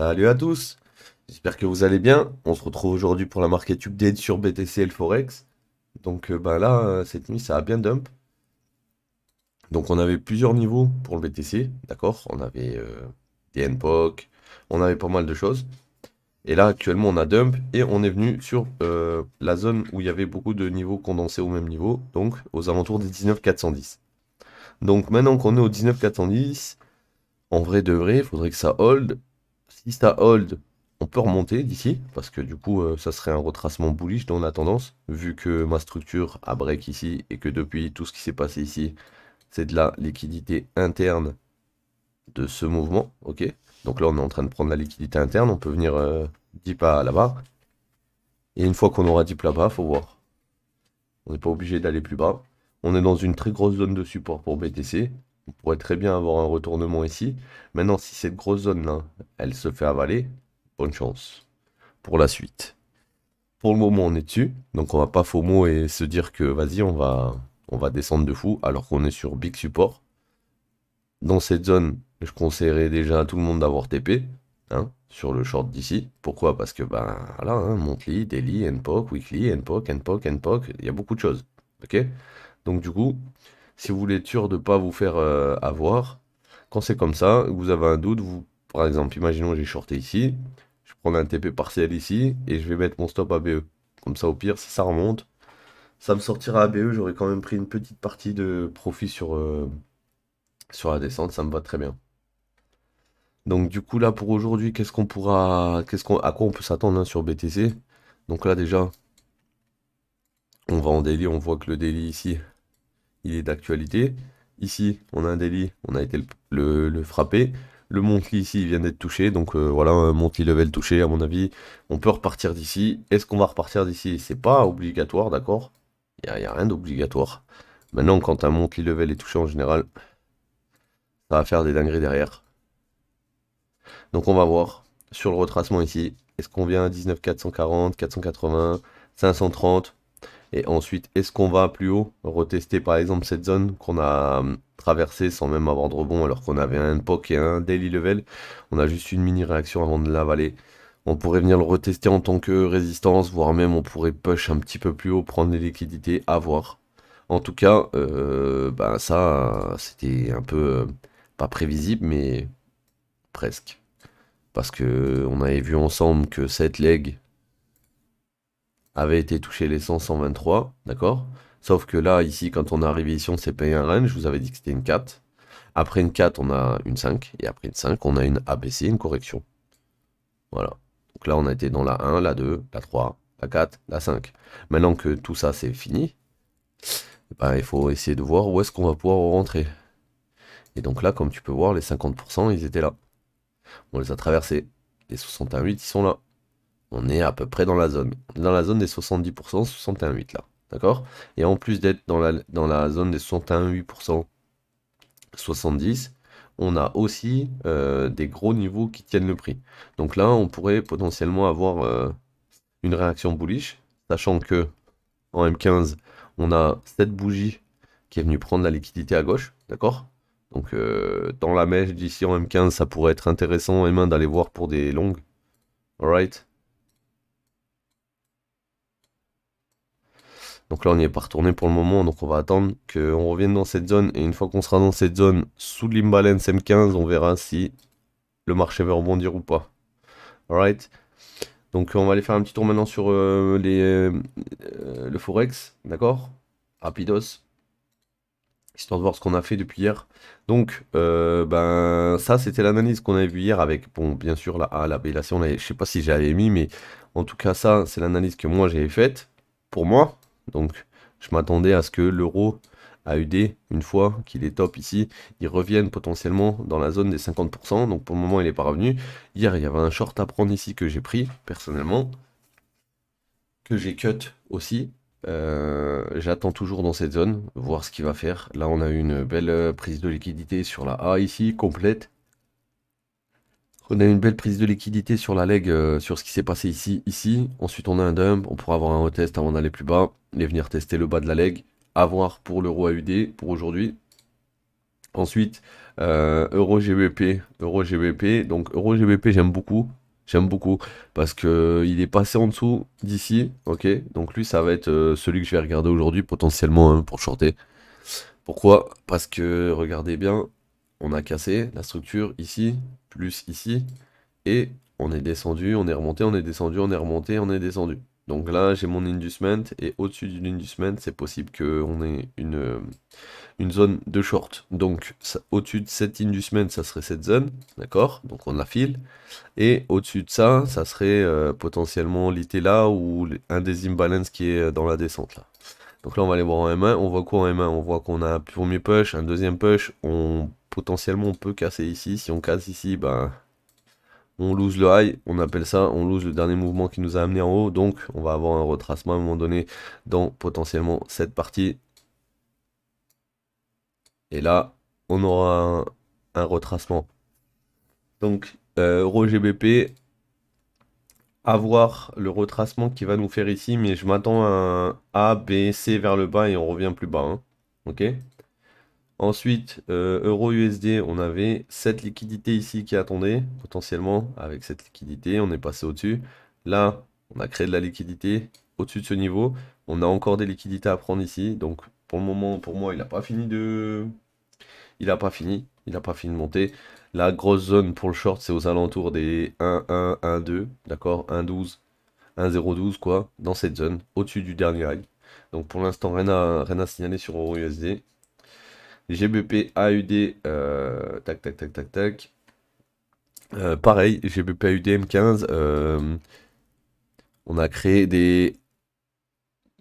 Salut à tous, j'espère que vous allez bien. On se retrouve aujourd'hui pour la market update sur BTC et le Forex. Donc là, cette nuit, ça a bien dump. Donc on avait plusieurs niveaux pour le BTC, d'accord? On avait des NPOC, on avait pas mal de choses. Et là, actuellement, on a dump et on est venu sur la zone où il y avait beaucoup de niveaux condensés au même niveau, donc aux alentours des 19 410. Donc maintenant qu'on est au 19 410, en vrai de vrai, il faudrait que ça hold. Si ça hold, on peut remonter d'ici, parce que du coup, ça serait un retracement bullish dans la tendance, vu que ma structure a break ici, et que depuis tout ce qui s'est passé ici, c'est de la liquidité interne de ce mouvement, ok? Donc là, on est en train de prendre la liquidité interne, on peut venir dip à là-bas, et une fois qu'on aura dip là-bas, faut voir. On n'est pas obligé d'aller plus bas. On est dans une très grosse zone de support pour BTC. On pourrait très bien avoir un retournement ici. Maintenant, si cette grosse zone-là, elle se fait avaler, bonne chance pour la suite. Pour le moment, on est dessus, donc on va pas FOMO et se dire que vas-y, on va descendre de fou, alors qu'on est sur big support. Dans cette zone, je conseillerais déjà à tout le monde d'avoir TP, hein, sur le short d'ici. Pourquoi? Parce que, ben, voilà, hein, monthly, daily, NPOC, weekly, NPOC, NPOC, NPOC, il y a beaucoup de choses, ok? Donc du coup, si vous voulez être sûr de ne pas vous faire avoir, quand c'est comme ça, vous avez un doute, vous, par exemple, imaginons j'ai shorté ici, je prends un TP partiel ici, et je vais mettre mon stop ABE. Comme ça, au pire, si ça remonte, ça me sortira ABE, j'aurais quand même pris une petite partie de profit sur la descente, ça me va très bien. Donc du coup là pour aujourd'hui, à quoi on peut s'attendre hein, sur BTC? Donc là déjà, on va en daily, on voit que le daily ici, il est d'actualité. Ici, on a un daily, on a été le frapper. Le monthly ici, il vient d'être touché, donc voilà, un monthly level touché, à mon avis. On peut repartir d'ici. Est-ce qu'on va repartir d'ici? C'est pas obligatoire, d'accord? Il y a rien d'obligatoire. Maintenant, quand un monthly level est touché en général, ça va faire des dingueries derrière. Donc on va voir sur le retracement ici. Est-ce qu'on vient à 19 440, 480, 530? Et ensuite, est-ce qu'on va plus haut, retester par exemple cette zone qu'on a traversée sans même avoir de rebond alors qu'on avait un POC et un daily level. On a juste une mini réaction avant de l'avaler. On pourrait venir le retester en tant que résistance, voire même on pourrait push un petit peu plus haut, prendre les liquidités, à voir. En tout cas, bah ça, c'était un peu pas prévisible, mais presque. Parce que on avait vu ensemble que cette leg avait été touché les 100, 123, d'accord? Sauf que là, ici, quand on est arrivé ici, on s'est payé un range, je vous avais dit que c'était une 4. Après une 4, on a une 5, et après une 5, on a une ABC, une correction. Voilà. Donc là, on a été dans la 1, la 2, la 3, la 4, la 5. Maintenant que tout ça, c'est fini, bah, il faut essayer de voir où est-ce qu'on va pouvoir rentrer. Et donc là, comme tu peux voir, les 50%, ils étaient là. On les a traversés. Les 61,8, ils sont là. On est à peu près dans la zone. On est dans la zone des 70%, 61,8 là. D'accord? Et en plus d'être dans la zone des 61,8%, 70, on a aussi des gros niveaux qui tiennent le prix. Donc là, on pourrait potentiellement avoir une réaction bullish, sachant que en M15, on a cette bougie qui est venue prendre la liquidité à gauche. D'accord? Donc dans la mèche d'ici en M15, ça pourrait être intéressant, Emma, d'aller voir pour des longues. Alright? Donc là, on n'y est pas retourné pour le moment, donc on va attendre qu'on revienne dans cette zone. Et une fois qu'on sera dans cette zone, sous l'imbalance M15, on verra si le marché va rebondir ou pas. Alright. Donc on va aller faire un petit tour maintenant sur le Forex, d'accord? Rapidos, histoire de voir ce qu'on a fait depuis hier. Donc, ben ça, c'était l'analyse qu'on avait vue hier avec, bon, bien sûr, la A, la B, la C. Je sais pas si j'avais mis, mais en tout cas, ça, c'est l'analyse que moi j'avais faite pour moi. Donc, je m'attendais à ce que l'euro AUD, une fois qu'il est top ici, il revienne potentiellement dans la zone des 50%. Donc, pour le moment, il n'est pas revenu. Hier, il y avait un short à prendre ici que j'ai pris, personnellement, que j'ai cut aussi. J'attends toujours dans cette zone, voir ce qu'il va faire. Là, on a eu une belle prise de liquidité sur la A ici, complète. On a eu une belle prise de liquidité sur la leg, sur ce qui s'est passé ici, ici. Ensuite, on a un dump. On pourra avoir un retest avant d'aller plus bas et venir tester le bas de la leg. À voir pour l'euro AUD pour aujourd'hui. Ensuite, Euro GBP, Euro GBP. Donc Euro GBP, j'aime beaucoup. J'aime beaucoup parce que il est passé en dessous d'ici, ok? Donc lui, ça va être celui que je vais regarder aujourd'hui potentiellement hein, pour shorter. Pourquoi? Parce que regardez bien, on a cassé la structure ici, plus ici, et on est descendu, on est remonté, on est descendu, on est remonté, on est descendu. Donc là, j'ai mon inducement, et au-dessus du inducement, c'est possible qu'on ait une zone de short. Donc au-dessus de cette inducement, ça serait cette zone, d'accord? Donc on la file. Et au-dessus de ça, ça serait potentiellement l'IT là ou un des imbalances qui est dans la descente là. Donc là, on va aller voir en M1. On voit quoi en M1? On voit qu'on a un premier push, un deuxième push. Potentiellement, on peut casser ici. Si on casse ici, ben, on lose le high. On appelle ça, on lose le dernier mouvement qui nous a amené en haut. Donc, on va avoir un retracement à un moment donné dans potentiellement cette partie. Et là, on aura un retracement. Donc, Euro GBP, à voir le retracement qui va nous faire ici. Mais je m'attends à un A, B, C vers le bas et on revient plus bas, hein. Ok? Ensuite, Euro USD, on avait cette liquidité ici qui attendait, potentiellement, avec cette liquidité, on est passé au-dessus. Là, on a créé de la liquidité au-dessus de ce niveau. On a encore des liquidités à prendre ici. Donc, pour le moment, pour moi, il n'a pas fini de... Il n'a pas fini. Il n'a pas fini de monter. La grosse zone pour le short, c'est aux alentours des 1,1, 1,2, d'accord? 1,12, 1,012, quoi, dans cette zone, au-dessus du dernier high. Donc, pour l'instant, rien à signaler sur Euro USD. GBP AUD, tac tac tac tac tac. Pareil, GBP AUD M15, on a créé des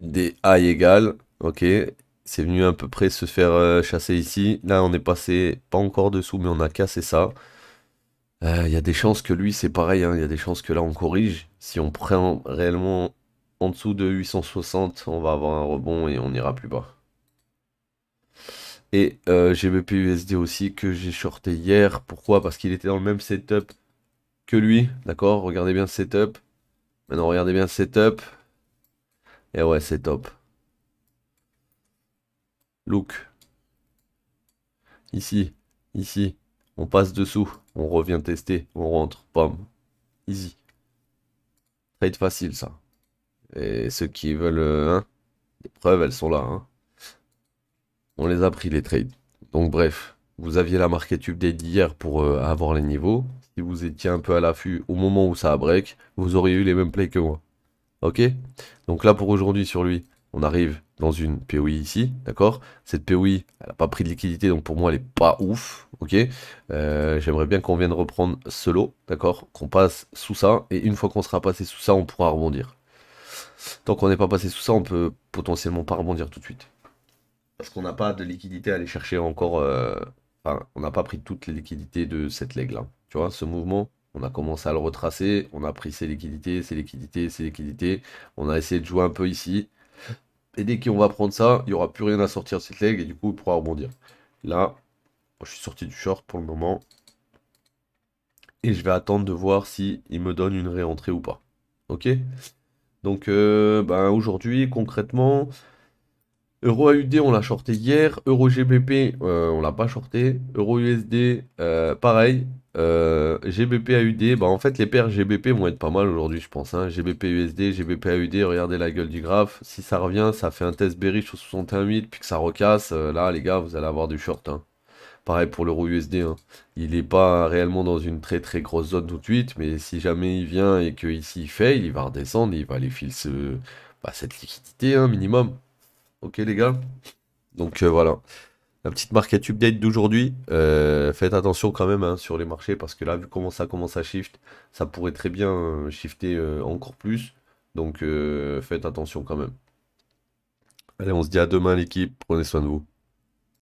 high égales, ok. C'est venu à peu près se faire chasser ici. Là, on est passé pas encore dessous, mais on a cassé ça. Il y a des chances que lui, c'est pareil, hein, il y a des chances que là, on corrige. Si on prend réellement en dessous de 860, on va avoir un rebond et on ira plus bas. Et GBP USD aussi que j'ai shorté hier. Pourquoi? Parce qu'il était dans le même setup que lui. D'accord? Regardez bien le setup. Maintenant, regardez bien le setup. Et ouais, c'est top. Look. Ici. Ici. On passe dessous. On revient tester. On rentre. Bam. Easy. Trade facile, ça. Et ceux qui veulent hein, des preuves, elles sont là, hein. On les a pris, les trades. Donc, bref. Vous aviez la market update d'hier pour avoir les niveaux. Si vous étiez un peu à l'affût au moment où ça a break, vous auriez eu les mêmes plays que moi. Ok? Donc là, pour aujourd'hui, sur lui, on arrive dans une POI ici, d'accord? Cette POI, elle n'a pas pris de liquidité, donc pour moi, elle est pas ouf, ok? J'aimerais bien qu'on vienne reprendre ce lot, d'accord? Qu'on passe sous ça, et une fois qu'on sera passé sous ça, on pourra rebondir. Tant qu'on n'est pas passé sous ça, on peut potentiellement pas rebondir tout de suite. Parce qu'on n'a pas de liquidité à aller chercher encore. Enfin, on n'a pas pris toutes les liquidités de cette leg-là. Tu vois, ce mouvement, on a commencé à le retracer. On a pris ses liquidités, ses liquidités, ses liquidités. On a essayé de jouer un peu ici. Et dès qu'on va prendre ça, il n'y aura plus rien à sortir de cette leg et du coup, il pourra rebondir. Là, je suis sorti du short pour le moment. Et je vais attendre de voir si il me donne une réentrée ou pas. Ok? Donc, ben, aujourd'hui, concrètement. Euro AUD, on l'a shorté hier. Euro GBP, on l'a pas shorté. Euro USD, pareil. GBP AUD, bah en fait les paires GBP vont être pas mal aujourd'hui, je pense, hein. GBP USD, GBP AUD, regardez la gueule du graphe. Si ça revient, ça fait un test bearish au 61,8 puis que ça recasse. Là, les gars, vous allez avoir du short, hein. Pareil pour l'euro USD, hein. Il n'est pas réellement dans une très très grosse zone tout de suite, mais si jamais il vient et que ici il fail, il va redescendre, il va aller filer cette liquidité, hein, minimum. Ok les gars? Donc voilà, la petite market update d'aujourd'hui. Faites attention quand même hein, sur les marchés parce que là, vu comment ça commence à shift, ça pourrait très bien shifter encore plus. Donc faites attention quand même. Allez, on se dit à demain l'équipe, prenez soin de vous.